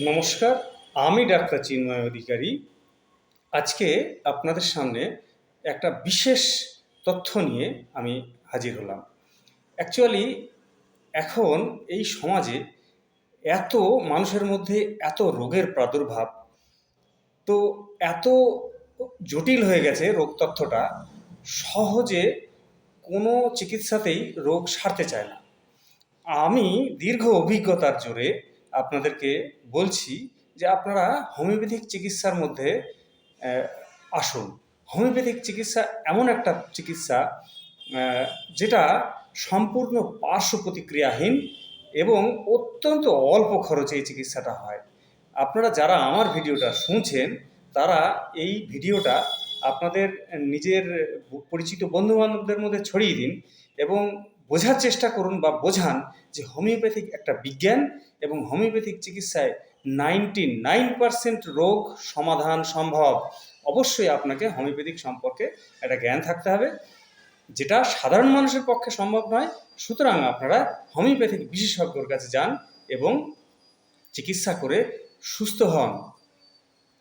নমস্কার, আমি ডাক্তার চিন্ময় অধিকারী। আজকে আপনাদের সামনে একটা বিশেষ তথ্য নিয়ে আমি হাজির হলাম। অ্যাকচুয়ালি এখন এই সমাজে এত মানুষের মধ্যে এত রোগের প্রাদুর্ভাব, তো এত জটিল হয়ে গেছে রোগ তথ্যটা, সহজে কোনো চিকিৎসাতেই রোগ সারতে চায় না। আমি দীর্ঘ অভিজ্ঞতার জোরে আপনাদেরকে বলছি যে আপনারা হোমিওপ্যাথিক চিকিৎসার মধ্যে আহ, আসুন। হোমিওপ্যাথিক চিকিৎসা এমন একটা চিকিৎসা যেটা সম্পূর্ণ পার্শ্ব প্রতিক্রিয়াহীন এবং অত্যন্ত অল্প খরচে এই চিকিৎসাটা হয়। আপনারা যারা আমার ভিডিওটা শুনছেন তারা এই ভিডিওটা আপনাদের নিজের পরিচিত বন্ধুবান্ধবদের মধ্যে ছড়িয়ে দিন এবং বোঝার চেষ্টা করুন বা বোঝান যে হোমিওপ্যাথিক একটা বিজ্ঞান এবং হোমিওপ্যাথিক চিকিৎসায় 99% রোগ সমাধান সম্ভব। অবশ্যই আপনাকে হোমিওপ্যাথিক সম্পর্কে একটা জ্ঞান থাকতে হবে, যেটা সাধারণ মানুষের পক্ষে সম্ভব নয়। সুতরাং আপনারা হোমিওপ্যাথিক বিশেষজ্ঞর কাছে যান এবং চিকিৎসা করে সুস্থ হন।